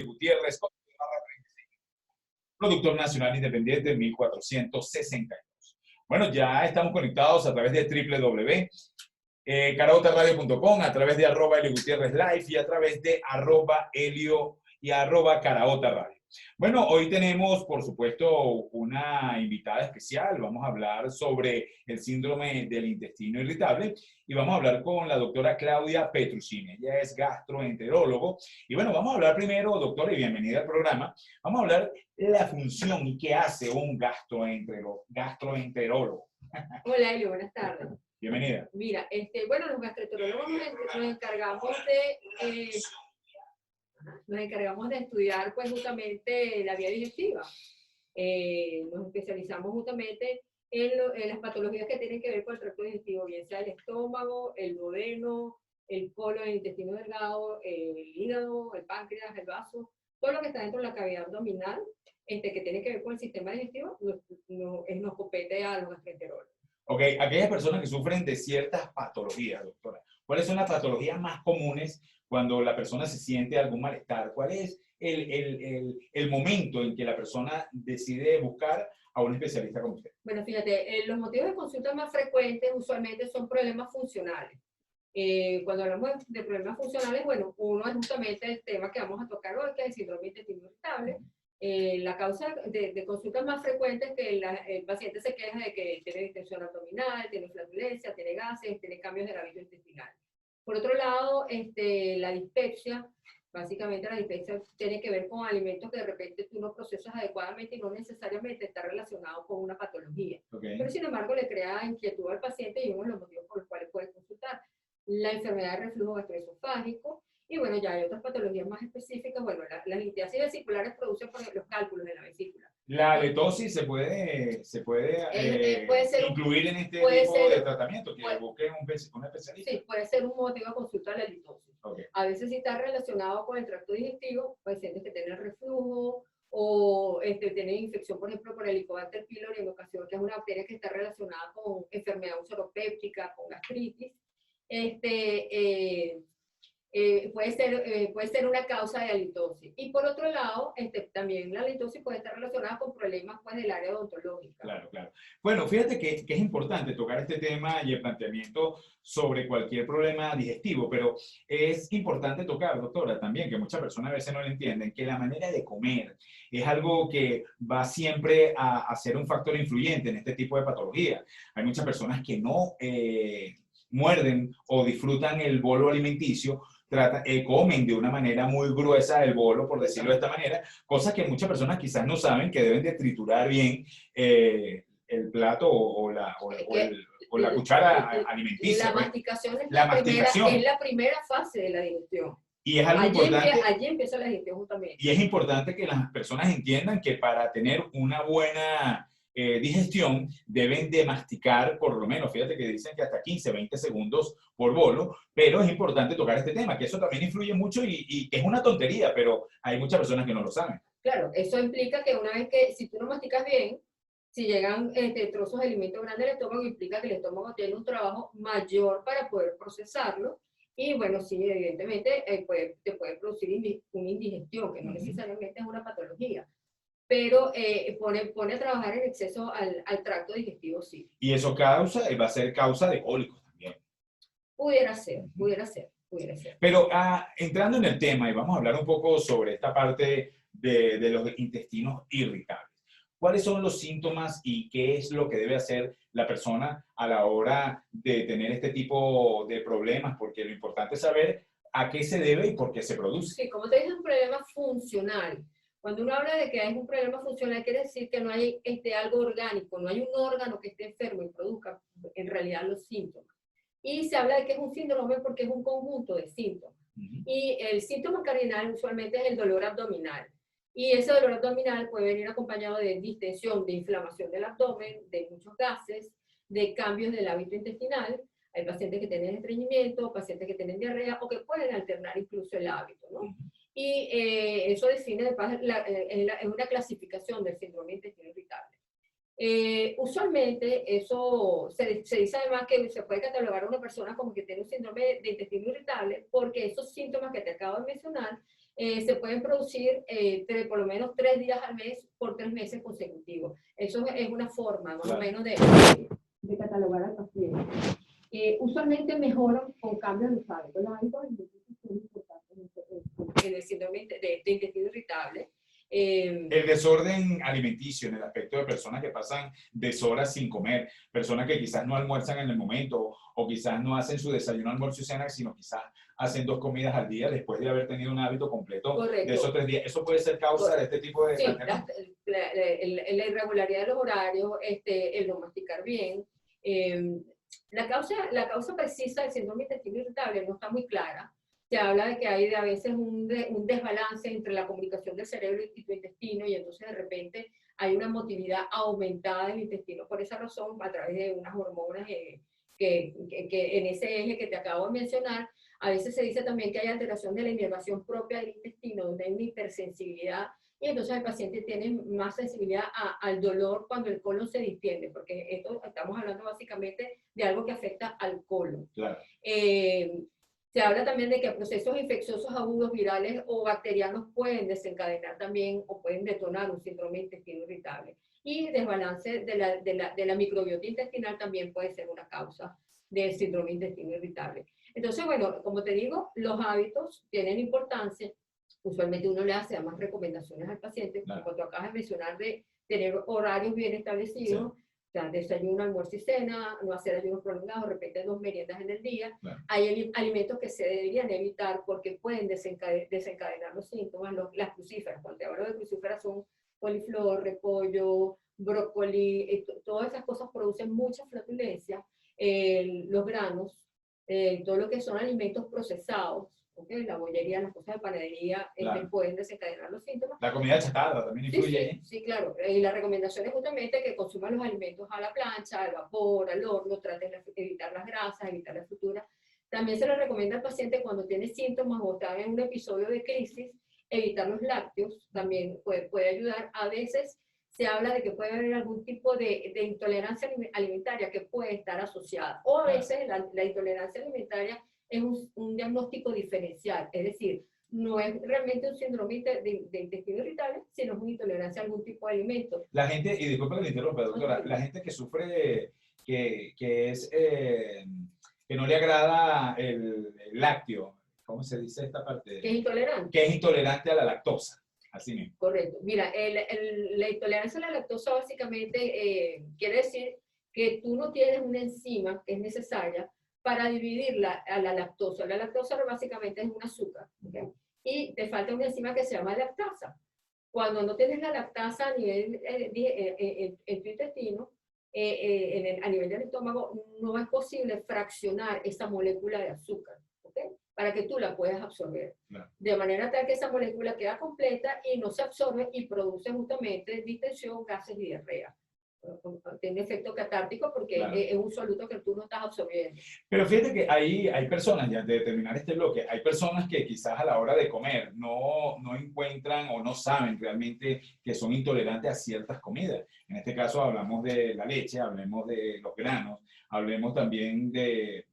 Gutiérrez, productor nacional independiente 1462. Bueno, ya estamos conectados a través de www.caraotaradio.com, a través de @Elio Gutiérrez Live y a través de @Elio y @Caraota Radio. Bueno, hoy tenemos, por supuesto, una invitada especial. Vamos a hablar sobre el síndrome del intestino irritable y vamos a hablar con la doctora Claudia Petruccini. Ella es gastroenterólogo. Y bueno, vamos a hablar primero, doctora, y bienvenida al programa. Vamos a hablar de la función y qué hace un gastroenterólogo. Hola, Elio, buenas tardes. Bienvenida. Mira, bueno, los gastroenterólogos nos encargamos de estudiar pues justamente la vía digestiva. Nos especializamos justamente en las patologías que tienen que ver con el tracto digestivo, bien sea el estómago, el duodeno, el colon, el intestino delgado, el hígado, el páncreas, el vaso, todo lo que está dentro de la cavidad abdominal, que tiene que ver con el sistema digestivo, nos compete a los gastroenterólogos. Ok, aquellas personas que sufren de ciertas patologías, doctora, ¿cuáles son las patologías más comunes cuando la persona se siente algún malestar? ¿Cuál es el momento en que la persona decide buscar a un especialista como usted? Bueno, fíjate, los motivos de consulta más frecuentes usualmente son problemas funcionales. Cuando hablamos de problemas funcionales, bueno, uno es justamente el tema que vamos a tocar hoy, que es el síndrome intestino irritable. La causa de consultas más frecuentes es que el paciente se queja de que tiene distensión abdominal, tiene flatulencia, tiene gases, tiene cambios del hábito intestinal. Por otro lado, la dispepsia, básicamente la dispepsia tiene que ver con alimentos que de repente tú no procesas adecuadamente y no necesariamente está relacionado con una patología. Okay. Pero sin embargo le crea inquietud al paciente y uno de los motivos por los cuales puede consultar. La enfermedad de reflujo gastroesofágico. Y bueno, ya hay otras patologías más específicas. Bueno, las litiasis vesiculares producen por los cálculos de la vesícula. ¿La halitosis se puede incluir en este tipo de tratamiento? Que busquen un especialista. Sí, puede ser un motivo de consulta de la halitosis. Okay. A veces sí está relacionado con el tracto digestivo, pacientes que tienen reflujo o tienen infección, por ejemplo, por Helicobacter pylori, en ocasión que es una bacteria que está relacionada con enfermedad ulceropéptica, con gastritis. Puede ser una causa de halitosis. Y por otro lado, también la halitosis puede estar relacionada con problemas pues, del área odontológica. Claro, claro. Bueno, fíjate que es importante tocar este tema y el planteamiento sobre cualquier problema digestivo, pero es importante tocar, doctora, también, que muchas personas a veces no lo entienden, que la manera de comer es algo que va siempre a ser un factor influyente en este tipo de patología. Hay muchas personas que no muerden o disfrutan el bolo alimenticio, comen de una manera muy gruesa el bolo, por decirlo de esta manera, cosas que muchas personas quizás no saben que deben de triturar bien el plato o la cuchara alimenticia. La masticación es la primera fase de la digestión. Y es algo importante. Allí empieza la digestión justamente. Y es importante que las personas entiendan que para tener una buena digestión deben de masticar por lo menos, fíjate que dicen que hasta 15, 20 segundos por bolo, pero es importante tocar este tema, que eso también influye mucho y es una tontería, pero hay muchas personas que no lo saben. Claro, eso implica que una vez que, si tú no masticas bien, si llegan trozos de alimento grandes al estómago, implica que el estómago tiene un trabajo mayor para poder procesarlo. Y bueno, sí, evidentemente te puede producir una indigestión, que no necesariamente es una patología, pero pone a trabajar en exceso al tracto digestivo, sí. Y eso va a ser causa de cólicos también. Pudiera ser. Pero entrando en el tema, y vamos a hablar un poco sobre esta parte de los intestinos irritables. ¿Cuáles son los síntomas y qué es lo que debe hacer la persona a la hora de tener este tipo de problemas? Porque lo importante es saber a qué se debe y por qué se produce. Sí, como te dije, es un problema funcional. Cuando uno habla de que es un problema funcional, quiere decir que no hay algo orgánico, no hay un órgano que esté enfermo y produzca en realidad los síntomas. Y se habla de que es un síndrome porque es un conjunto de síntomas. Y el síntoma cardinal usualmente es el dolor abdominal. Y ese dolor abdominal puede venir acompañado de distensión, de inflamación del abdomen, de muchos gases, de cambios del hábito intestinal. Hay pacientes que tienen estreñimiento, pacientes que tienen diarrea o que pueden alternar incluso el hábito, ¿no? Y eso define es una clasificación del síndrome intestino irritable. Usualmente eso se dice además que se puede catalogar a una persona como que tiene un síndrome de intestino irritable porque esos síntomas que te acabo de mencionar se pueden producir por lo menos 3 días al mes por 3 meses consecutivos. Eso es una forma más o menos de catalogar al paciente. Usualmente mejoran con cambios en los hábitos. Los hábitos alimenticios son importantes en el síndrome de intestino irritable. El desorden alimenticio en el aspecto de personas que pasan deshoras sin comer, personas que quizás no almuerzan en el momento o quizás no hacen su desayuno, almuerzo y cena, sino quizás hacen 2 comidas al día después de haber tenido un hábito completo. Correcto. De esos 3 días. ¿Eso puede ser causa Correcto. De este tipo de sí, la irregularidad de los horarios, el no masticar bien. La causa precisa del síndrome de intestino irritable no está muy clara. Se habla de que hay a veces un desbalance entre la comunicación del cerebro y tu intestino, y entonces de repente hay una motilidad aumentada del intestino por esa razón, a través de unas hormonas que en ese eje que te acabo de mencionar. A veces se dice también que hay alteración de la inervación propia del intestino, donde hay una hipersensibilidad, y entonces el paciente tiene más sensibilidad al dolor cuando el colon se distiende, porque esto estamos hablando básicamente de algo que afecta al colon. Claro. Se habla también de que procesos infecciosos agudos, virales o bacterianos pueden desencadenar también o pueden detonar un síndrome de intestino irritable. Y desbalance de la microbiota intestinal también puede ser una causa del síndrome de intestino irritable. Entonces, bueno, como te digo, los hábitos tienen importancia. Usualmente uno le hace más recomendaciones al paciente, claro. Como tú acabas de mencionar, de tener horarios bien establecidos. Sí. O sea, desayuno, almuerzo y cena, no hacer ayunos prolongados, de repente 2 meriendas en el día. Claro. Hay alimentos que se deberían evitar porque pueden desencadenar los síntomas. Las crucíferas, cuando te hablo de crucíferas, son coliflor, repollo, brócoli, todas esas cosas producen mucha flatulencia. Los granos, todo lo que son alimentos procesados, ¿okay? La bollería, las cosas de panadería, claro. Pueden desencadenar los síntomas. La comida chatarra también influye. Sí, claro. Y la recomendación es justamente que consuman los alimentos a la plancha, al vapor, al horno, traten de evitar las grasas, evitar la fritura. También se le recomienda al paciente cuando tiene síntomas o está en un episodio de crisis, evitar los lácteos, también puede ayudar. A veces se habla de que puede haber algún tipo de intolerancia alimentaria que puede estar asociada. O a veces la intolerancia alimentaria es un diagnóstico diferencial, es decir, no es realmente un síndrome de intestino irritable, sino es una intolerancia a algún tipo de alimento. La gente, y disculpa que le interrumpa, doctora, la gente que sufre, que no le agrada el lácteo, ¿cómo se dice esta parte? Que es intolerante. Que es intolerante a la lactosa, así mismo. Correcto. Mira, la intolerancia a la lactosa básicamente quiere decir que tú no tienes una enzima que es necesaria para dividir a la lactosa. La lactosa básicamente es un azúcar, ¿okay? Y te falta una enzima que se llama lactasa. Cuando no tienes la lactasa a nivel en tu intestino, a nivel del estómago, no es posible fraccionar esa molécula de azúcar, ¿okay? Para que tú la puedas absorber. Claro. De manera tal que esa molécula queda completa y no se absorbe y produce justamente distensión, gases y diarrea. Tiene efecto catártico porque claro. Es un soluto que tú no estás absorbiendo. Pero fíjate que hay personas, ya de terminar este bloque, hay personas que quizás a la hora de comer no encuentran o no saben realmente que son intolerantes a ciertas comidas. En este caso hablamos de la leche, hablemos de los granos, hablemos también de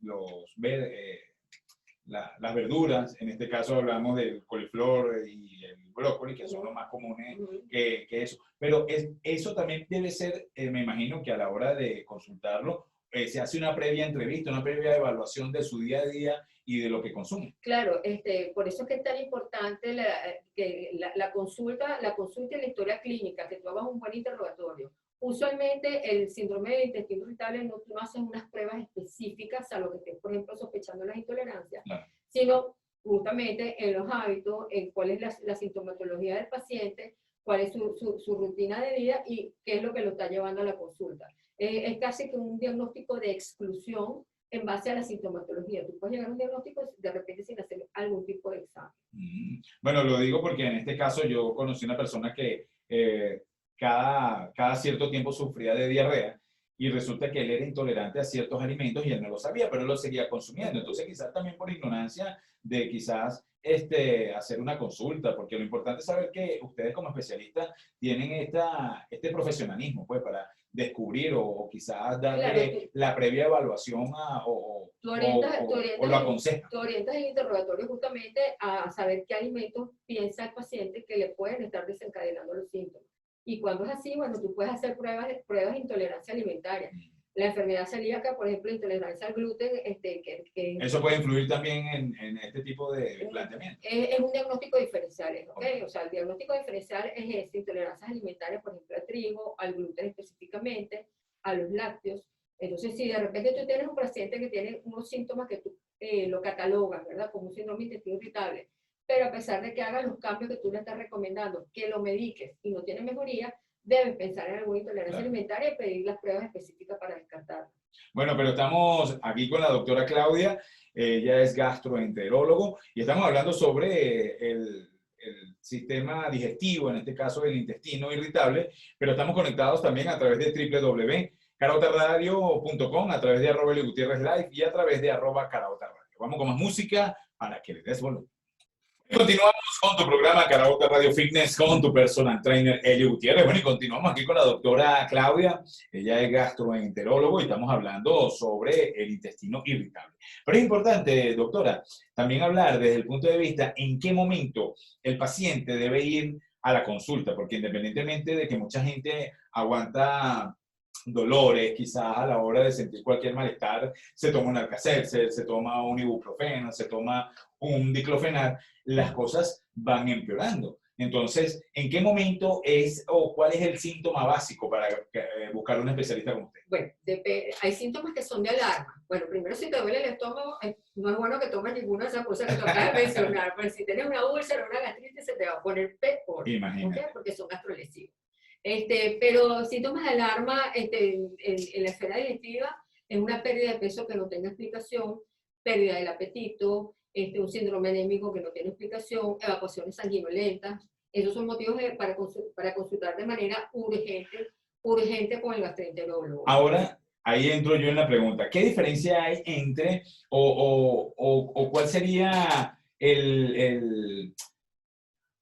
las verduras. En este caso hablamos del coliflor y el brócoli, que son los más comunes que eso. Pero eso también debe ser, me imagino que a la hora de consultarlo, se hace una previa entrevista, una previa evaluación de su día a día y de lo que consume. Claro, por eso es que es tan importante la consulta y la historia clínica, que tú hagas un buen interrogatorio. Usualmente el síndrome de intestino irritable tú no haces unas pruebas específicas a lo que estés, por ejemplo, sospechando las intolerancias, claro. Sino justamente en los hábitos, en cuál es la sintomatología del paciente, cuál es su rutina de vida y qué es lo que lo está llevando a la consulta. Es casi que un diagnóstico de exclusión en base a la sintomatología. Tú puedes llegar a un diagnóstico de repente sin hacer algún tipo de examen. Bueno, lo digo porque en este caso yo conocí una persona que cada cierto tiempo sufría de diarrea y resulta que él era intolerante a ciertos alimentos y él no lo sabía, pero él lo seguía consumiendo. Entonces quizás también por ignorancia de quizás hacer una consulta, porque lo importante es saber que ustedes como especialistas tienen este profesionalismo, pues, para descubrir o quizás Claro, darle la previa evaluación o lo aconsejan. tú orientas el interrogatorio justamente a saber qué alimentos piensa el paciente que le pueden estar desencadenando los síntomas. Y cuando es así, bueno, tú puedes hacer pruebas de intolerancia alimentaria. La enfermedad celíaca, por ejemplo, intolerancia al gluten, Eso puede influir también en este tipo de planteamiento. es un diagnóstico diferencial, ¿ok? O sea, el diagnóstico diferencial es ese, intolerancias alimentarias, por ejemplo, al trigo, al gluten específicamente, a los lácteos. Entonces, si de repente tú tienes un paciente que tiene unos síntomas que tú lo catalogas, ¿verdad? Como un síndrome de intestino irritable, pero a pesar de que hagas los cambios que tú le estás recomendando, que lo mediques y no tiene mejoría, debes pensar en alguna intolerancia alimentaria y pedir las pruebas específicas para descartarla. Bueno, pero estamos aquí con la doctora Claudia, ella es gastroenterólogo y estamos hablando sobre el sistema digestivo, en este caso el intestino irritable, pero estamos conectados también a través de www.caraotaradio.com, a través de @Gutierrez Live y a través de @Caraota Radio. Vamos con más música para que le des volumen. Continuamos con tu programa Carabota Radio Fitness con tu personal trainer Elio Gutiérrez. Bueno, y continuamos aquí con la doctora Claudia. Ella es gastroenterólogo y estamos hablando sobre el intestino irritable. Pero es importante, doctora, también hablar desde el punto de vista en qué momento el paciente debe ir a la consulta, porque independientemente de que mucha gente aguanta dolores, quizás a la hora de sentir cualquier malestar, se toma un Alka-Seltzer, se toma un ibuprofeno, se toma un diclofenac, las cosas van empeorando. Entonces, ¿en qué momento es o cuál es el síntoma básico para buscar un especialista como usted? Bueno, hay síntomas que son de alarma. Bueno, primero, si te duele el estómago, no es bueno que tomes ninguna de esas cosas que te acabas de mencionar. Pero si tienes una úlcera o una gastritis, se te va a poner peor. Imagínate. ¿Okay? Porque son gastrolesivos. Pero síntomas de alarma en la esfera digestiva es una pérdida de peso que no tenga explicación, pérdida del apetito, un síndrome anémico que no tiene explicación, evacuaciones sanguinolentas. Esos son motivos para consultar de manera urgente con el gastroenterólogo. Ahora, ahí entro yo en la pregunta. ¿Qué diferencia hay entre o cuál sería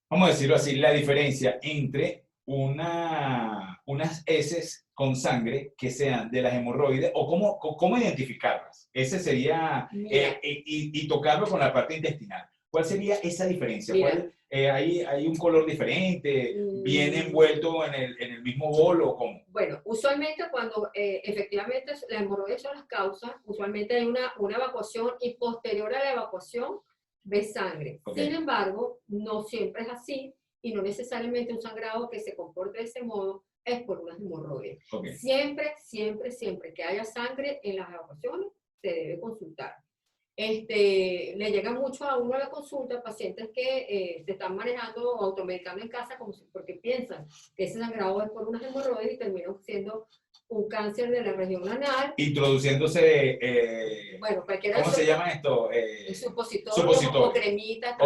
vamos a decirlo así, la diferencia entre unas heces con sangre que sean de las hemorroides o cómo identificarlas? Ese sería, y tocarlo con la parte intestinal. ¿Cuál sería esa diferencia? ¿Hay un color diferente? ¿Viene envuelto en el mismo bolo? ¿Cómo? Bueno, usualmente cuando efectivamente las hemorroides son las causas, usualmente hay una evacuación y posterior a la evacuación ves sangre. Okay. Sin embargo, no siempre es así y no necesariamente un sangrado que se comporte de ese modo es por unas hemorroides. Okay. Siempre que haya sangre en las evacuaciones, se debe consultar. Le llega mucho a uno a la consulta pacientes que se están manejando o automedicando en casa porque piensan que ese sangrado es por unas hemorroides y terminan siendo un cáncer de la región anal. Introduciéndose, bueno, ¿cómo se llama esto? Supositorio o cremitas,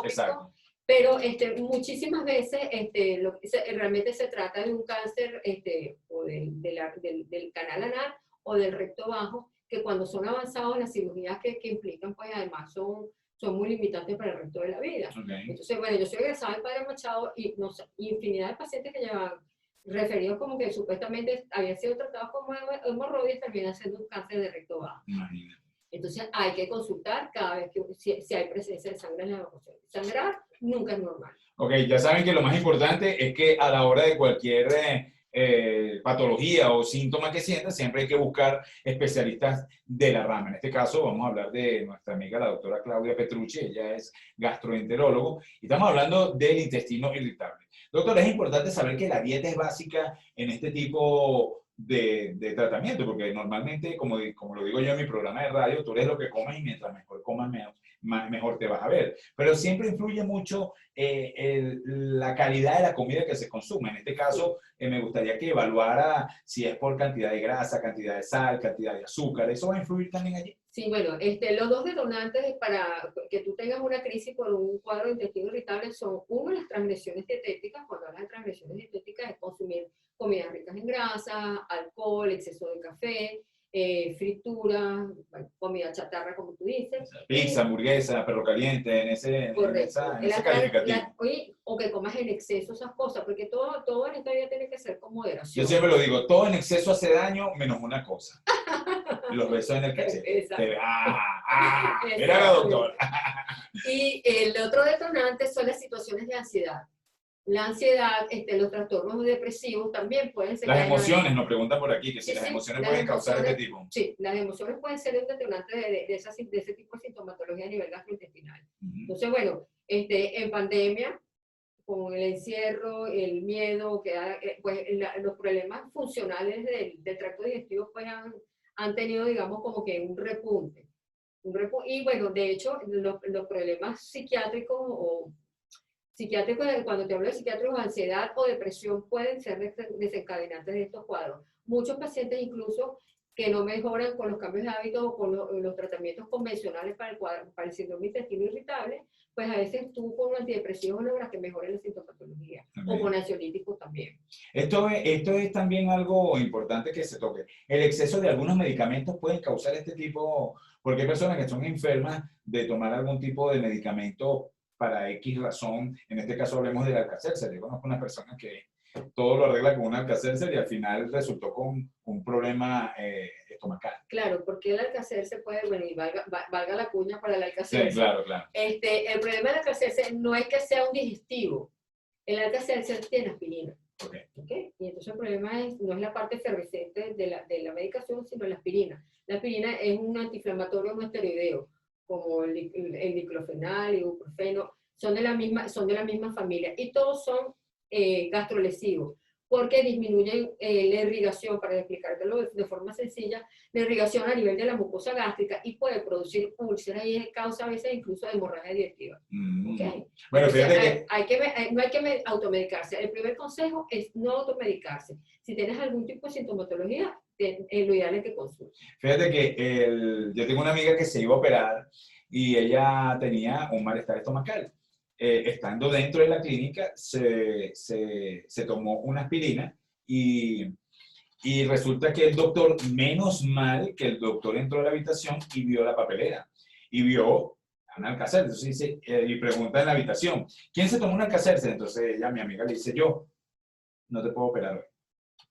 exacto. Pero muchísimas veces realmente se trata de un cáncer o del canal anal o del recto bajo, que cuando son avanzados las cirugías que implican, pues además son muy limitantes para el resto de la vida. Okay. Entonces, bueno, yo soy egresada del Padre Machado y infinidad de pacientes que llevan referidos como que supuestamente habían sido tratados como hemorroides, terminan siendo un cáncer de recto bajo. Imagínate. Entonces hay que consultar cada vez que si hay presencia de sangre en la evacuación. Sangrar nunca es normal. Ok, ya saben que lo más importante es que a la hora de cualquier patología o síntoma que sientan, siempre hay que buscar especialistas de la rama. En este caso vamos a hablar de nuestra amiga la doctora Claudia Petrucci, ella es gastroenterólogo y estamos hablando del intestino irritable. Doctora, es importante saber que la dieta es básica en este tipo de tratamiento, porque normalmente, como lo digo yo en mi programa de radio, tú eres lo que comes y mientras mejor comas, mejor te vas a ver. Pero siempre influye mucho la calidad de la comida que se consume. En este caso, me gustaría que evaluara si es por cantidad de grasa, cantidad de sal, cantidad de azúcar. ¿Eso va a influir también allí? Sí, bueno, los dos detonantes para que tú tengas una crisis por un cuadro de intestino irritable son, uno, las transgresiones dietéticas. Cuando hablas de transgresiones dietéticas es consumir comidas ricas en grasa, alcohol, exceso de café, fritura, bueno, comida chatarra, como tú dices. Pizza, hamburguesa, perro caliente, en Correcto. ese calificativo. O que comas en exceso esas cosas, porque todo en esta vida tiene que ser con Yo moderación. siempre lo digo, todo en exceso hace daño, menos una cosa. Los besos en el cachete. Exacto. Mira la doctora. Y el otro detonante son las situaciones de ansiedad. La ansiedad, los trastornos depresivos también pueden ser. Las emociones, nos preguntan por aquí, que si Sí, las sí, emociones las pueden causar este emociones, tipo. Sí, las emociones pueden ser un detonante de ese tipo de sintomatología a nivel gastrointestinal. Entonces, bueno, en pandemia, con el encierro, el miedo, pues los problemas funcionales del tracto digestivo pues han tenido, digamos, como que un repunte. Y bueno, de hecho, los problemas psiquiátricos, cuando te hablo de psiquiátricos, ansiedad o depresión pueden ser desencadenantes de estos cuadros. Muchos pacientes incluso que no mejoran con los cambios de hábitos o con los tratamientos convencionales para el síndrome intestino irritable, pues a veces tú con antidepresivos logras que mejoren la sintomatología, o con ansiolíticos también. Esto es también algo importante que se toque. El exceso de algunos medicamentos pueden causar este tipo, porque hay personas que son enfermas de tomar algún tipo de medicamento para X razón. En este caso hablemos del Alka-Seltzer. Yo conozco una persona que todo lo arregla con un Alka-Seltzer y al final resultó con un problema estomacal. Claro, porque el Alka-Seltzer puede, bueno, y valga la cuña para el Alka-Seltzer. Sí, claro, claro. El problema del Alka-Seltzer no es que sea un digestivo. El Alka-Seltzer tiene aspirina. Okay. Y entonces el problema no es la parte efervescente de la medicación, sino la aspirina. La aspirina es un antiinflamatorio no esteroideo, como el diclofenal, el ibuprofeno, son de la misma familia y todos son gastrolesivos, porque disminuyen la irrigación, para explicártelo de forma sencilla, la irrigación a nivel de la mucosa gástrica y puede producir úlceras y causa a veces incluso hemorragia digestiva. Okay. Bueno, fíjate que no hay que automedicarse. El primer consejo es no automedicarse. Si tienes algún tipo de sintomatología, lo ideal es que consultes. Fíjate que yo tengo una amiga que se iba a operar y ella tenía un malestar estomacal. Estando dentro de la clínica, se tomó una aspirina y resulta que el doctor, menos mal que el doctor entró a la habitación y vio la papelera y vio a un Alka-Seltzer. Entonces dice, y pregunta en la habitación, ¿quién se tomó un Alka-Seltzer? Entonces ella, mi amiga, le dice, yo, no te puedo operar hoy.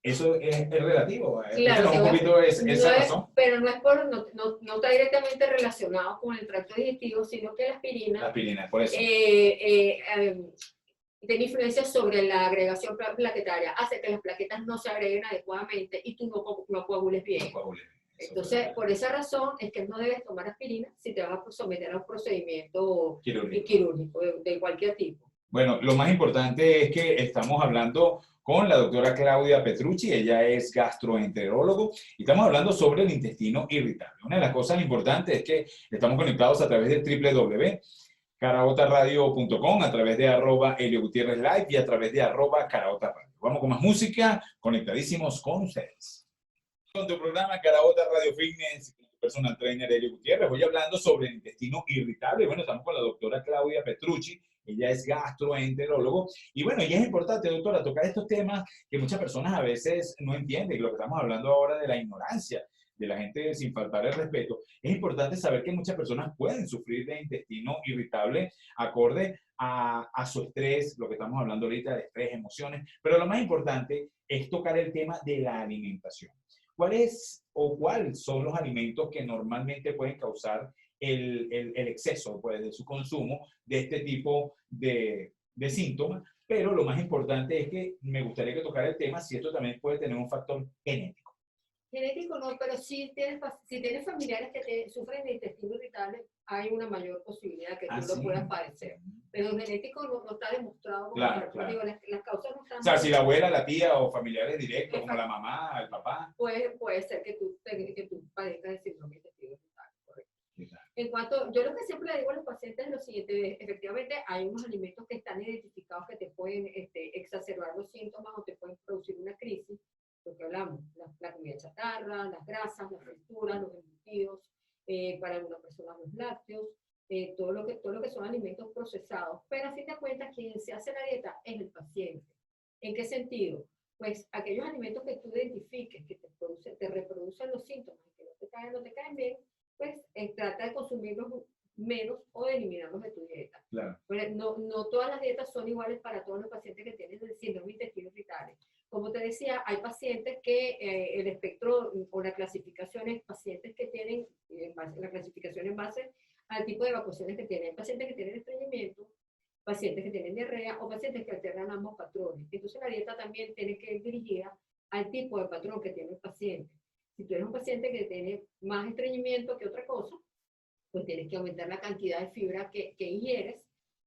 Eso es relativo. Claro, un poquito esa razón. Pero no está directamente relacionado con el tracto digestivo, sino que la aspirina, por eso. tiene influencia sobre la agregación plaquetaria, hace que las plaquetas no se agreguen adecuadamente y tú no coagules bien. Entonces, por esa razón es que no debes tomar aspirina si te vas a someter a un procedimiento quirúrgico de cualquier tipo. Bueno, lo más importante es que estamos hablando con la doctora Claudia Petrucci. Ella es gastroenterólogo y estamos hablando sobre el intestino irritable. Una de las cosas importantes es que estamos conectados a través de www.caraotaradio.com, a través de @ElioGutierrezLive y a través de @caraotaradio. Vamos con más música, conectadísimos con ustedes. Con tu programa Caraota Radio Fitness, con tu personal trainer Elio Gutiérrez, voy hablando sobre el intestino irritable. Bueno, estamos con la doctora Claudia Petrucci. Ella es gastroenterólogo. Y bueno, y es importante, doctora, tocar estos temas que muchas personas a veces no entienden. Lo que estamos hablando ahora de la ignorancia de la gente sin faltar el respeto. Es importante saber que muchas personas pueden sufrir de intestino irritable acorde a su estrés, lo que estamos hablando ahorita de estrés, emociones. Pero lo más importante es tocar el tema de la alimentación. ¿Cuáles son los alimentos que normalmente pueden causar el exceso pues, de su consumo de este tipo de síntomas? Pero lo más importante es que me gustaría que tocara el tema si esto también puede tener un factor genético. Genético no, pero si tienes familiares que sufren de intestino irritable, hay una mayor posibilidad que tú lo puedas padecer. Pero genético no está demostrado. Claro. Digo, las causas no están. O sea, si la abuela, la tía o familiares directos, como la mamá, el papá. Puede ser que tú padezcas de síndrome de intestino irritable, correcto. En cuanto, yo lo que siempre le digo a los pacientes es lo siguiente: efectivamente hay unos alimentos que están identificados que te pueden exacerbar los síntomas o te pueden producir una crisis. Lo que hablamos, la comida chatarra, las grasas, las frituras, los embutidos, para algunas personas los lácteos, todo lo que son alimentos procesados. Pero a fin de cuentas, quien se hace la dieta es el paciente. ¿En qué sentido? pues aquellos alimentos que tú identifiques que te reproducen los síntomas, que no te caen bien, pues trata de consumirlos menos o de eliminarlos de tu dieta. Claro. Pues no todas las dietas son iguales para todos los pacientes que tienen el síndrome de intestino irritable. Como te decía, hay pacientes que el espectro o la clasificación es pacientes que tienen, la clasificación en base al tipo de evacuaciones que tienen. Hay pacientes que tienen estreñimiento, pacientes que tienen diarrea o pacientes que alternan ambos patrones. Entonces la dieta también tiene que ir dirigida al tipo de patrón que tiene el paciente. Si tú eres un paciente que tiene más estreñimiento que otra cosa, pues tienes que aumentar la cantidad de fibra que ingieres.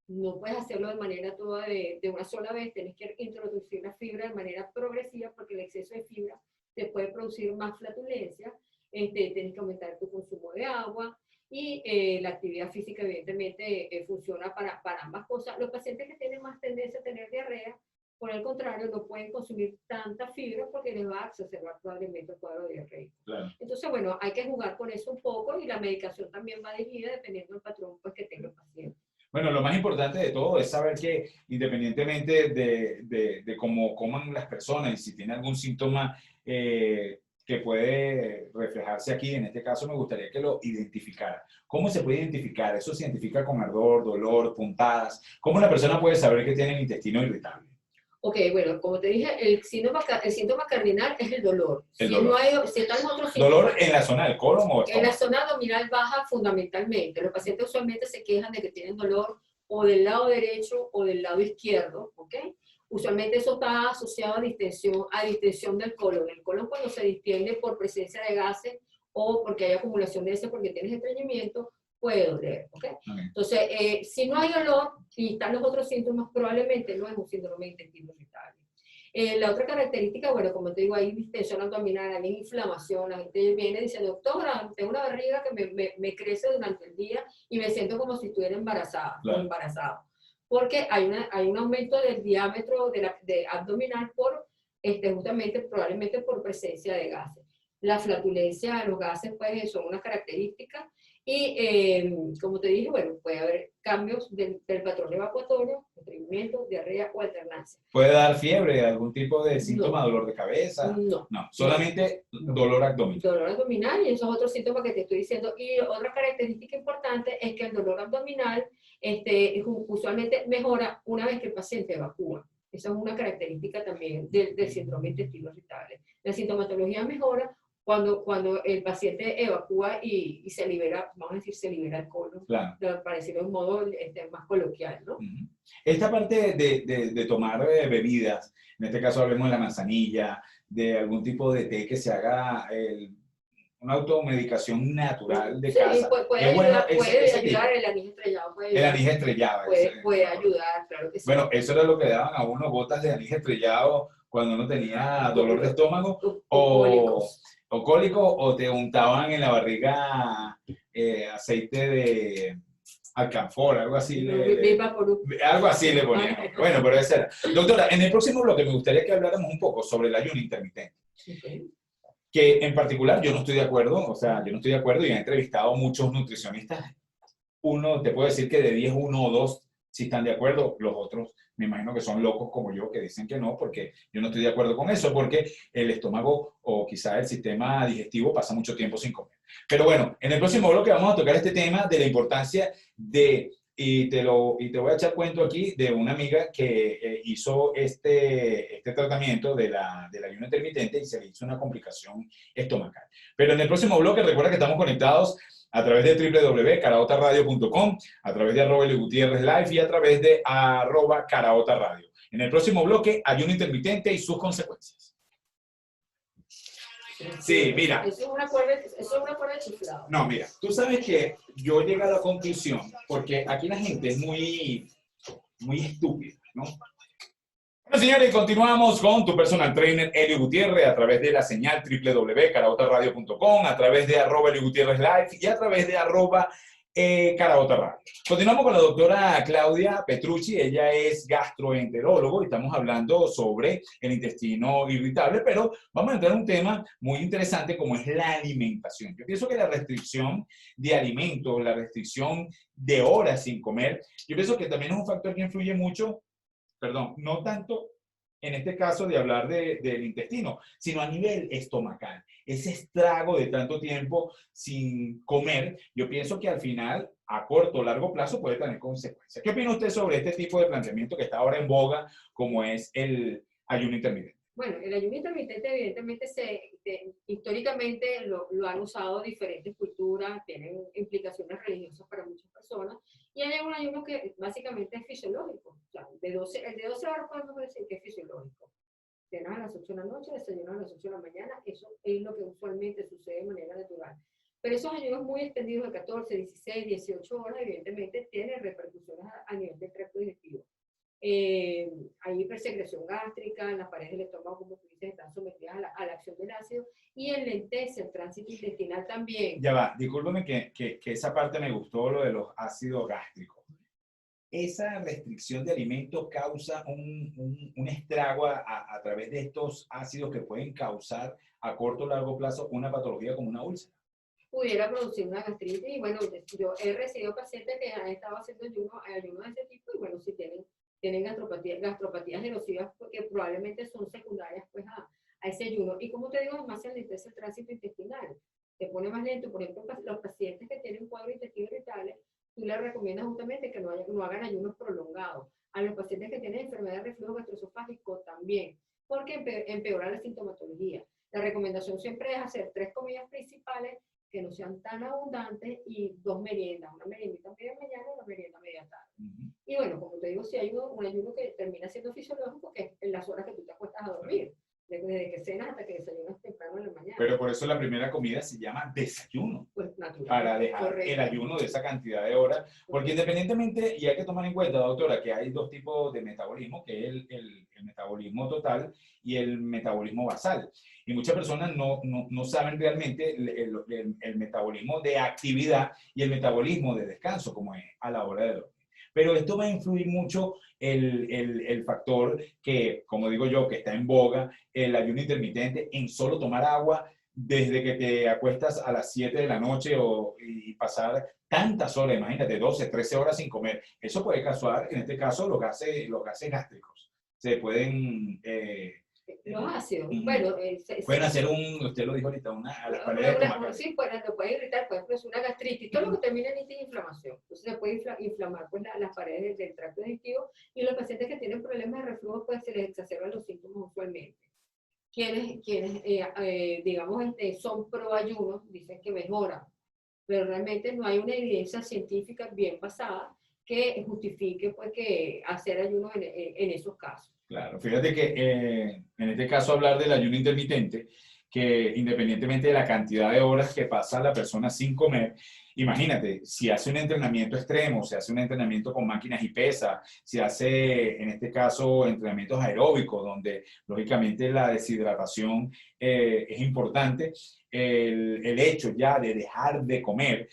No puedes hacerlo de manera toda de una sola vez, tienes que introducir la fibra de manera progresiva porque el exceso de fibra te puede producir más flatulencia. Tienes que aumentar tu consumo de agua y la actividad física evidentemente funciona para ambas cosas. Los pacientes que tienen más tendencia a tener diarrea, por el contrario, no pueden consumir tanta fibra porque les va a exacerbar probablemente el cuadro diarreico. Claro. Entonces, bueno, hay que jugar con eso un poco y la medicación también va dirigida dependiendo del patrón pues, que tenga el paciente. Bueno, lo más importante de todo es saber que independientemente de cómo coman las personas y si tiene algún síntoma que puede reflejarse aquí, en este caso me gustaría que lo identificara. ¿Cómo se puede identificar? ¿Eso se identifica con ardor, dolor, puntadas? ¿Cómo una persona puede saber que tiene el intestino irritable? Ok, bueno, como te dije, el síntoma cardinal es el dolor. El dolor. Si están otros síntomas, ¿Dolor en la zona del colon o estómago? En la zona abdominal baja fundamentalmente. Los pacientes usualmente se quejan de que tienen dolor o del lado derecho o del lado izquierdo, ¿ok? Usualmente eso está asociado a distensión del colon. El colon cuando se distiende por presencia de gases o porque hay acumulación de heces porque tienes estreñimiento, puede doler, ¿ok? Entonces, si no hay dolor y están los otros síntomas, probablemente no es un síndrome de intestino irritable. La otra característica, bueno, como te digo, hay distensión abdominal, hay inflamación, la gente viene y dice, doctora, tengo una barriga que me crece durante el día y me siento como si estuviera embarazada o embarazado. Porque hay un aumento del diámetro de abdominal por, justamente, probablemente por presencia de gases. La flatulencia, los gases, pues, son unas características. Y como te dije, bueno, puede haber cambios del patrón evacuatorio, estreñimiento, diarrea o alternancia. ¿Puede dar fiebre, algún tipo de síntoma, dolor de cabeza? No. Solamente dolor abdominal. Dolor abdominal y esos otros síntomas que te estoy diciendo. Y otra característica importante es que el dolor abdominal usualmente mejora una vez que el paciente evacúa. Esa es una característica también del síndrome de intestino irritable. La sintomatología mejora cuando el paciente evacúa y se libera, vamos a decir, se libera el colon, claro, para decirlo de un modo más coloquial, ¿no? Esta parte de tomar bebidas, en este caso hablemos de la manzanilla, de algún tipo de té que se haga una automedicación natural de casa. Sí, puede ayudar el anís estrellado. El anís estrellado. Puede ayudar, claro que sí. Bueno, eso era lo que le daban a uno, gotas de anís estrellado cuando uno tenía dolor de estómago o cólico, o te untaban en la barriga aceite de alcanfor, algo así. Algo así le ponían. Bueno, pero esa era. Doctora, en el próximo bloque me gustaría que habláramos un poco sobre el ayuno intermitente. Okay. Que en particular yo no estoy de acuerdo, o sea, yo no estoy de acuerdo y he entrevistado a muchos nutricionistas. Uno, te puedo decir que de 10, 1 o 2 sí están de acuerdo, los otros me imagino que son locos como yo que dicen que no, porque yo no estoy de acuerdo con eso, porque el estómago o quizá el sistema digestivo pasa mucho tiempo sin comer. Pero bueno, en el próximo bloque vamos a tocar este tema de la importancia de, y te voy a echar cuento aquí de una amiga que hizo este tratamiento del ayuno intermitente y se le hizo una complicación estomacal. Pero en el próximo bloque recuerda que estamos conectados a través de www.caraotaradio.com, a través de @LGutierrez Live y a través de @caraotaradio. En el próximo bloque, ayuno intermitente y sus consecuencias. Sí, mira. Eso es una cuerda chiflada. No, mira, tú sabes que yo llegué a la conclusión, porque aquí la gente es muy estúpida, ¿no? Bueno, señores, continuamos con tu personal trainer, Elio Gutiérrez, a través de la señal www.caraotaradio.com, a través de @Elio Gutiérrez Live y a través de @Caraotaradio. Continuamos con la doctora Claudia Petrucci, ella es gastroenterólogo y estamos hablando sobre el intestino irritable, pero vamos a entrar en un tema muy interesante como es la alimentación. Yo pienso que la restricción de alimentos, la restricción de horas sin comer, yo pienso que también es un factor que influye mucho. Perdón, no tanto en este caso de hablar del intestino, sino a nivel estomacal. Ese estrago de tanto tiempo sin comer, yo pienso que al final, a corto o largo plazo, puede tener consecuencias. ¿Qué opina usted sobre este tipo de planteamiento que está ahora en boga, como es el ayuno intermitente? Bueno, el ayuno intermitente evidentemente históricamente lo han usado diferentes culturas, tienen implicaciones religiosas para muchas personas, y hay un ayuno que básicamente es fisiológico. O sea, el de 12 horas podemos decir que es fisiológico. Cenas a las 8 de la noche, desayunas a las 8 de la mañana, eso es lo que usualmente sucede de manera natural. Pero esos ayunos muy extendidos de 14, 16, 18 horas, evidentemente tienen repercusiones a nivel del tracto digestivo. Hay hipersecreción gástrica, las paredes del estómago, como tú dices, están sometidas a la acción del ácido y enlentece el tránsito intestinal también. Ya va, discúlpeme que esa parte me gustó, lo de los ácidos gástricos. Esa restricción de alimentos causa un estrago a través de estos ácidos que pueden causar a corto o largo plazo una patología como una úlcera. Pudiera producir una gastritis y bueno, yo he recibido pacientes que han estado haciendo ayuno de ese tipo y bueno, si tienen gastropatías erosivas que probablemente son secundarias pues a ese ayuno. Y como te digo, además se enlentece el tránsito intestinal, se pone más lento. Por ejemplo, los pacientes que tienen cuadros intestinos irritables, tú les recomiendas justamente que no hagan ayunos prolongados. A los pacientes que tienen enfermedad de reflujo gastroesofágico también, porque empeora la sintomatología. La recomendación siempre es hacer 3 comidas principales que no sean tan abundantes y 2 meriendas, una meriendita media mañana y una merienda media tarde. Y bueno, como te digo, si hay un ayuno que termina siendo fisiológico, que es en las horas que tú te acuestas a dormir, desde que cenas hasta que desayunas temprano en la mañana. Pero por eso la primera comida se llama desayuno. Pues natural. Para dejar Correcto. el ayuno de esa cantidad de horas. Porque independientemente, y hay que tomar en cuenta, doctora, que hay dos tipos de metabolismo, que es el metabolismo total y el metabolismo basal. Y muchas personas no saben realmente el metabolismo de actividad y el metabolismo de descanso, como es a la hora de dormir. Pero esto va a influir mucho el factor que, como digo yo, que está en boga, el ayuno intermitente, en solo tomar agua desde que te acuestas a las 7 de la noche y pasar tantas horas, imagínate, 12, 13 horas sin comer. Eso puede causar, en este caso, los gases gástricos. Se pueden... los ácidos, bueno, pueden hacer usted lo dijo ahorita, a las paredes estomacales. Sí, lo puede irritar, puede producir una gastritis, todo lo que termina en inflamación. Entonces se puede inflamar pues, las paredes del tracto digestivo y los pacientes que tienen problemas de reflujo, pues se les exacerban los síntomas usualmente. Quienes digamos, son pro ayuno, dicen que mejoran, pero realmente no hay una evidencia científica bien basada que justifique pues, que hacer ayuno en esos casos. Claro, fíjate que en este caso hablar del ayuno intermitente, que independientemente de la cantidad de horas que pasa la persona sin comer, imagínate, si hace un entrenamiento extremo, si hace un entrenamiento con máquinas y pesas, si hace, en este caso, entrenamientos aeróbicos, donde lógicamente la deshidratación es importante, el hecho ya de dejar de comer,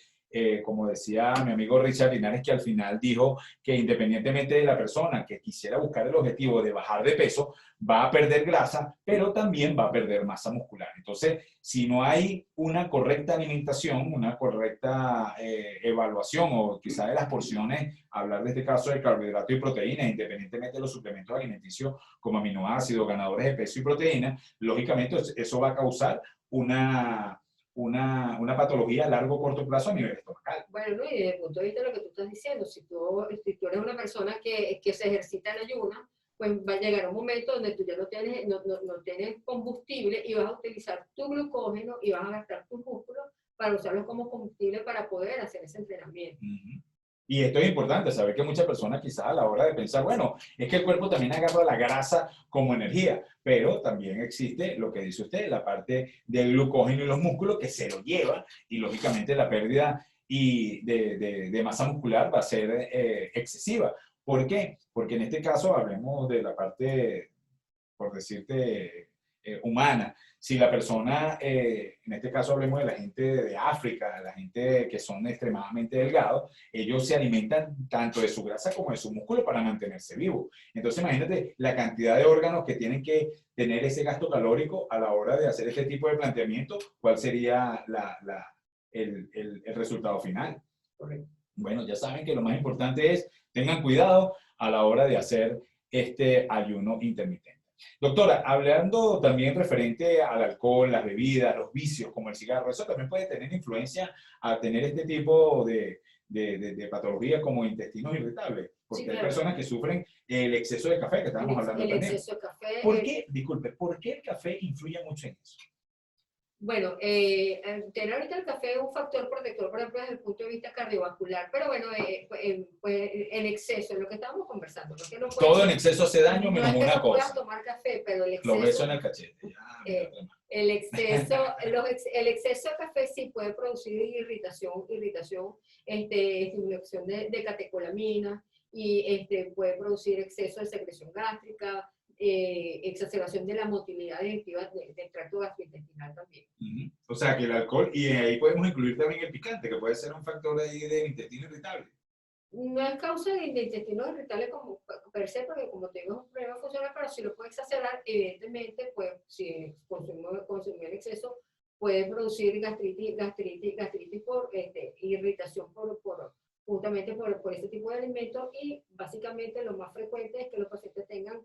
como decía mi amigo Richard Linares, que al final dijo que independientemente de la persona que quisiera buscar el objetivo de bajar de peso, va a perder grasa, pero también va a perder masa muscular. Entonces, si no hay una correcta alimentación, una correcta evaluación o quizá de las porciones, hablar de este caso de carbohidrato y proteína, independientemente de los suplementos alimenticios como aminoácidos, ganadores de peso y proteína, lógicamente eso va a causar una patología a largo o corto plazo a nivel estomacal. Bueno, y desde el punto de vista de lo que tú estás diciendo, si tú eres una persona que se ejercita en ayunas, pues va a llegar un momento donde tú ya no tienes combustible y vas a utilizar tu glucógeno y vas a gastar tus músculos para usarlos como combustible para poder hacer ese entrenamiento. Y esto es importante, saber que muchas personas quizás a la hora de pensar, bueno, es que el cuerpo también agarra la grasa como energía, pero también existe lo que dice usted, la parte del glucógeno y los músculos que se lo lleva y lógicamente la pérdida de masa muscular va a ser excesiva. ¿Por qué? Porque en este caso hablemos de la parte, por decirte, humana. Si la persona, en este caso hablemos de la gente de África, la gente que son extremadamente delgados, ellos se alimentan tanto de su grasa como de su músculo para mantenerse vivos. Entonces imagínate la cantidad de órganos que tienen que tener ese gasto calórico a la hora de hacer este tipo de planteamiento, ¿cuál sería el resultado final? Correcto. Bueno, ya saben que lo más importante es tengan cuidado a la hora de hacer este ayuno intermitente. Doctora, hablando también referente al alcohol, las bebidas, los vicios como el cigarro, eso también puede tener influencia a tener este tipo de patologías como intestinos irritables, porque Sí, hay claro. personas que sufren el exceso de café, que estábamos hablando El también. exceso de café. ¿Por qué, disculpe, por qué el café influye mucho en eso? Bueno, tener ahorita el café es un factor protector, por ejemplo, desde el punto de vista cardiovascular, pero bueno, pues, el exceso, es lo que estábamos conversando, porque no Todo en puedes, exceso hace daño, no menos es que una no puedas cosa, tomar café, pero el los besos exceso, en el cachete. Ah, mira, el exceso, el exceso de café sí puede producir irritación, estimulación de catecolaminas y puede producir exceso de secreción gástrica, exacerbación de la motilidad digestiva del tracto gastrointestinal también. O sea, que el alcohol, y ahí podemos incluir también el picante, que puede ser un factor ahí de intestino irritable. No es causa de intestinos irritables como per se, porque como te digo, es un problema funcional, pero si lo puede exacerbar, evidentemente, pues si consumir en exceso, puede producir gastritis por irritación justamente por ese tipo de alimentos, y básicamente lo más frecuente es que los pacientes tengan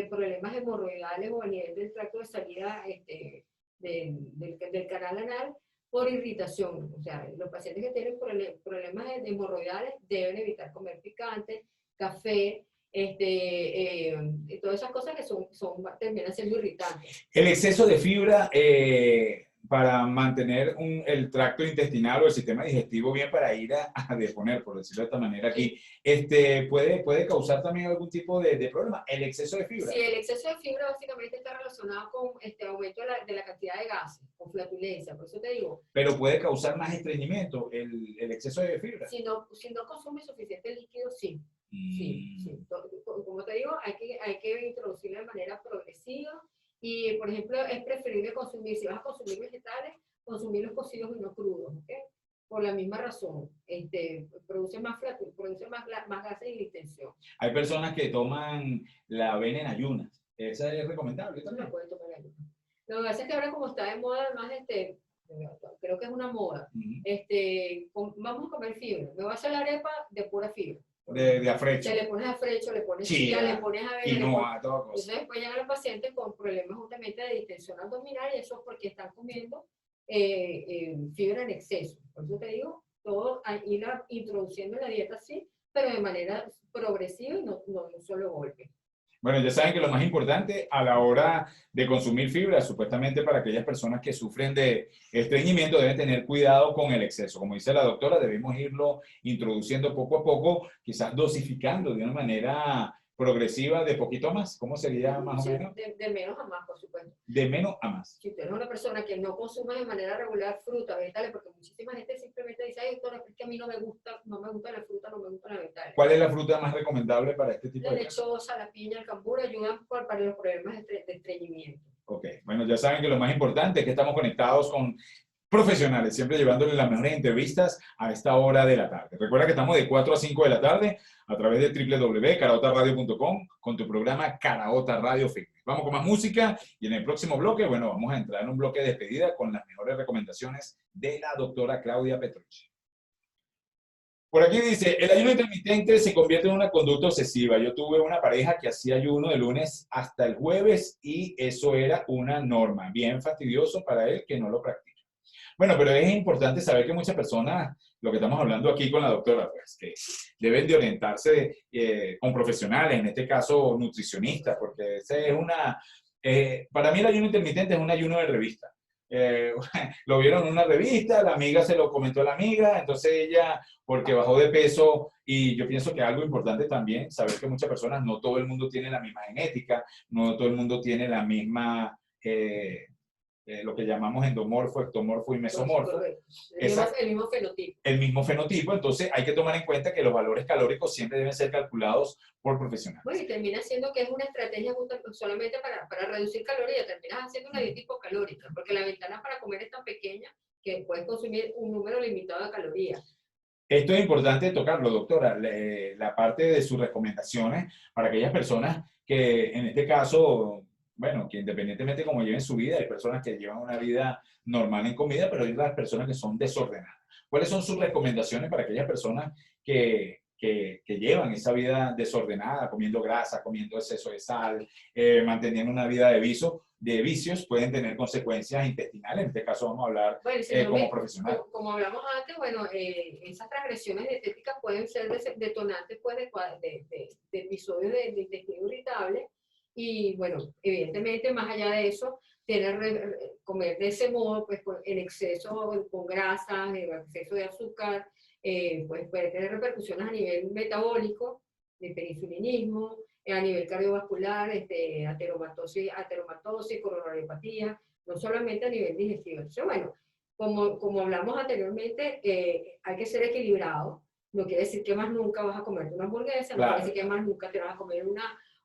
problemas hemorroidales o a nivel del tracto de salida del canal anal por irritación. O sea, los pacientes que tienen problemas hemorroidales deben evitar comer picante, café, todas esas cosas que terminan siendo irritantes. El exceso de fibra para mantener el tracto intestinal o el sistema digestivo bien para ir a deponer, por decirlo de esta manera aquí, puede causar también algún tipo de problema. El exceso de fibra. Sí, el exceso de fibra básicamente está relacionado con aumento de la cantidad de gases, con flatulencia, por eso te digo. Pero puede causar más estreñimiento el exceso de fibra. Si no consume suficiente líquido, sí. Sí. Como te digo, hay que introducirlo de manera progresiva y, por ejemplo, es preferible consumir, si vas a consumir vegetales, consumirlos cocidos y no crudos, ¿ok? Por la misma razón, produce más gases y distensión. Hay personas que toman la avena en ayunas. ¿Esa es recomendable también? No puede tomar ayunas. Lo que pasa es que ahora, como está de moda, además, creo que es una moda, vamos a comer fibra. Me voy a hacer la arepa de pura fibra. De afrecho. Le pones afrecho, le pones chía, le pones avena. Quinoa, toda cosa. Entonces después llegan los pacientes con problemas justamente de distensión abdominal, y eso es porque están comiendo fibra en exceso. Por eso te digo, todo ir introduciendo en la dieta sí, pero de manera progresiva y no de un solo golpe. Bueno, ya saben que lo más importante a la hora de consumir fibra, supuestamente para aquellas personas que sufren de estreñimiento, deben tener cuidado con el exceso. Como dice la doctora, debemos irlo introduciendo poco a poco, quizás dosificando de una manera progresiva, de poquito a más. ¿Cómo sería más o menos? De menos a más, por supuesto. De menos a más. Si tú eres una persona que no consume de manera regular fruta, vegetales, porque muchísima gente simplemente dice, ay, doctora, es que a mí no me gusta la fruta, no me gustan las vegetales. ¿Cuál es la fruta más recomendable para este tipo de casos? La lechosa, la piña, el cambur ayudan para los problemas de estreñimiento. Ok, bueno, ya saben que lo más importante es que estamos conectados con profesionales, siempre llevándole las mejores entrevistas a esta hora de la tarde. Recuerda que estamos de 4 a 5 de la tarde a través de www.caraotaradio.com con tu programa Caraota Radio Fitness. Vamos con más música y en el próximo bloque, bueno, vamos a entrar en un bloque de despedida con las mejores recomendaciones de la doctora Claudia Petrucci. Por aquí dice, el ayuno intermitente se convierte en una conducta obsesiva. Yo tuve una pareja que hacía ayuno de lunes hasta el jueves y eso era una norma. Bien fastidioso para él que no lo practica. Bueno, pero es importante saber que muchas personas, lo que estamos hablando aquí con la doctora, pues que deben de orientarse con profesionales, en este caso nutricionistas, porque ese es para mí el ayuno intermitente es un ayuno de revista. Lo vieron en una revista, la amiga se lo comentó a la amiga, entonces ella, porque bajó de peso, y yo pienso que algo importante también, saber que muchas personas, no todo el mundo tiene la misma genética, no todo el mundo tiene la misma, lo que llamamos endomorfo, ectomorfo y mesomorfo. El mismo fenotipo. El mismo fenotipo, entonces hay que tomar en cuenta que los valores calóricos siempre deben ser calculados por profesionales. Bueno, y termina siendo que es una estrategia solamente para reducir calorías, terminas haciendo una dieta hipocalórica, porque la ventana para comer es tan pequeña que puedes consumir un número limitado de calorías. Esto es importante tocarlo, doctora, la parte de sus recomendaciones para aquellas personas que en este caso, bueno, que independientemente de cómo lleven su vida, hay personas que llevan una vida normal en comida, pero hay otras personas que son desordenadas. ¿Cuáles son sus recomendaciones para aquellas personas que que llevan esa vida desordenada, comiendo grasa, comiendo exceso de sal, manteniendo una vida de vicios, pueden tener consecuencias intestinales. En este caso vamos a hablar Bueno, como profesional. como hablamos antes, bueno, esas transgresiones dietéticas pueden ser detonantes pues, de episodios de intestino irritable. Y bueno, evidentemente, más allá de eso, comer de ese modo, pues en exceso, con grasas, en exceso de azúcar, pues puede tener repercusiones a nivel metabólico, de hiperinsulinismo, a nivel cardiovascular, ateromatosis, coronariopatía, no solamente a nivel digestivo. Entonces, bueno, como hablamos anteriormente, hay que ser equilibrado. No quiere decir que más nunca vas a comerte una hamburguesa, no quiere decir que más nunca te vas a comer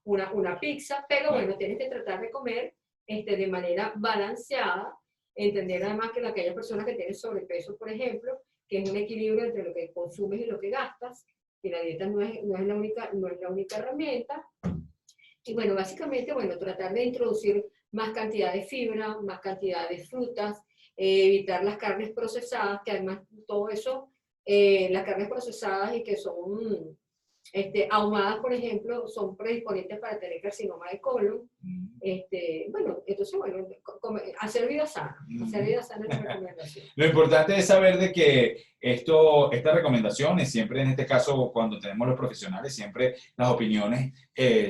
una pizza, pero bueno, tienes que tratar de comer de manera balanceada, entender además que aquellas personas que tienen sobrepeso, por ejemplo, que es un equilibrio entre lo que consumes y lo que gastas, que la dieta no es la única herramienta. Y bueno, básicamente, bueno, tratar de introducir más cantidad de fibra, más cantidad de frutas, evitar las carnes procesadas, que además todo eso, las carnes procesadas y que son ahumadas, por ejemplo, son predisponentes para tener carcinoma de colon. Bueno, entonces, bueno, hacer vida sana. Hacer vida sana es la recomendación. Lo importante es saber de que estas recomendaciones, siempre en este caso, cuando tenemos los profesionales, siempre las opiniones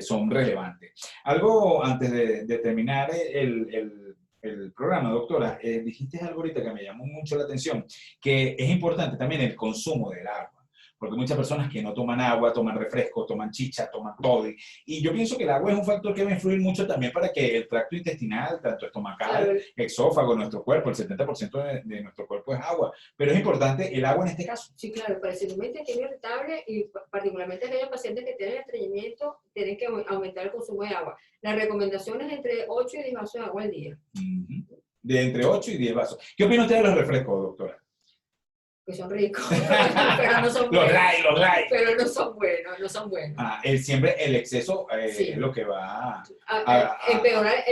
son relevantes. Algo antes de terminar el programa, doctora, dijiste algo ahorita que me llamó mucho la atención, que es importante también el consumo del agua. Porque muchas personas que no toman agua, toman refresco, toman chicha, toman todo. Y yo pienso que el agua es un factor que va a influir mucho también para que el tracto intestinal, tanto estomacal, claro, esófago, nuestro cuerpo, el 70% de nuestro cuerpo es agua. Pero es importante el agua en este caso. Sí, claro, para el síndrome de intestino irritable y particularmente aquellos pacientes que tienen estreñimiento, tienen que aumentar el consumo de agua. La recomendación es entre 8 y 10 vasos de agua al día. De entre 8 y 10 vasos. ¿Qué opina usted de los refrescos, doctora? Que son ricos, pero no son buenos. Los light. Pero no son buenos, no son buenos. Siempre el exceso sí, es lo que va empeorar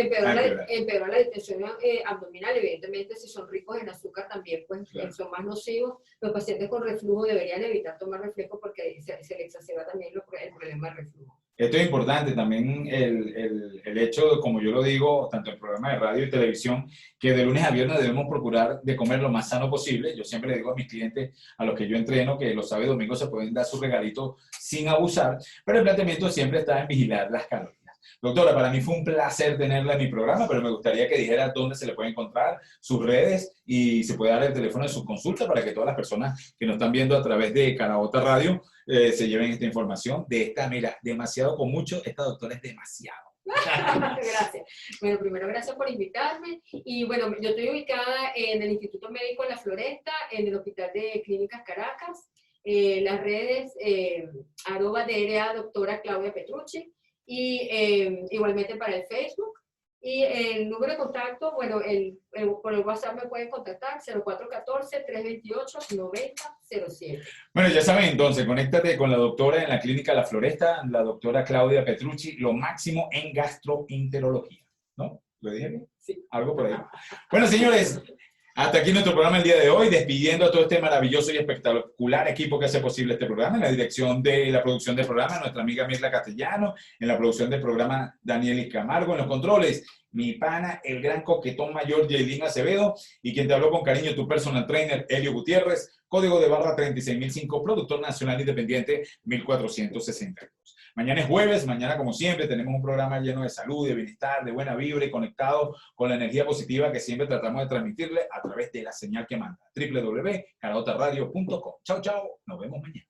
la distensión abdominal. Evidentemente, si son ricos en azúcar también, pues claro, son más nocivos. Los pacientes con reflujo deberían evitar tomar refresco porque se les exacerba también el problema de reflujo. Esto es importante también el hecho, como yo lo digo, tanto en programas de radio y televisión, que de lunes a viernes debemos procurar de comer lo más sano posible. Yo siempre le digo a mis clientes, a los que yo entreno, que los sábados y domingos se pueden dar su regalito sin abusar, pero el planteamiento siempre está en vigilar las calorías. Doctora, para mí fue un placer tenerla en mi programa, pero me gustaría que dijera dónde se le puede encontrar, sus redes, y se puede dar el teléfono de su consulta para que todas las personas que nos están viendo a través de Caraota Radio se lleven esta información de esta, mira, demasiado con mucho, esta doctora es demasiado. Gracias. Bueno, primero, gracias por invitarme. Y bueno, yo estoy ubicada en el Instituto Médico de la Floresta, en el Hospital de Clínicas Caracas. Las redes, @DRA doctora Claudia Petrucci. Y igualmente para el Facebook. Y el número de contacto, bueno, por el WhatsApp me pueden contactar, 0414-328-9007. Bueno, ya saben entonces, conéctate con la doctora en la Clínica La Floresta, la doctora Claudia Petrucci, lo máximo en gastroenterología, ¿no? ¿Lo dije bien? Sí. Algo por ahí. Bueno, señores, hasta aquí nuestro programa el día de hoy, despidiendo a todo este maravilloso y espectacular equipo que hace posible este programa, en la dirección de la producción del programa, nuestra amiga Mirla Castellano, en la producción del programa Daniel Camargo, en los controles, mi pana, el gran coquetón mayor Yailin Acevedo, y quien te habló con cariño, tu personal trainer, Helio Gutiérrez, código de barra 36005, productor nacional independiente 1462. Mañana es jueves, mañana como siempre tenemos un programa lleno de salud, de bienestar, de buena vibra y conectado con la energía positiva que siempre tratamos de transmitirle a través de la señal que manda, www.caraotaradio.com. Chao, chao, nos vemos mañana.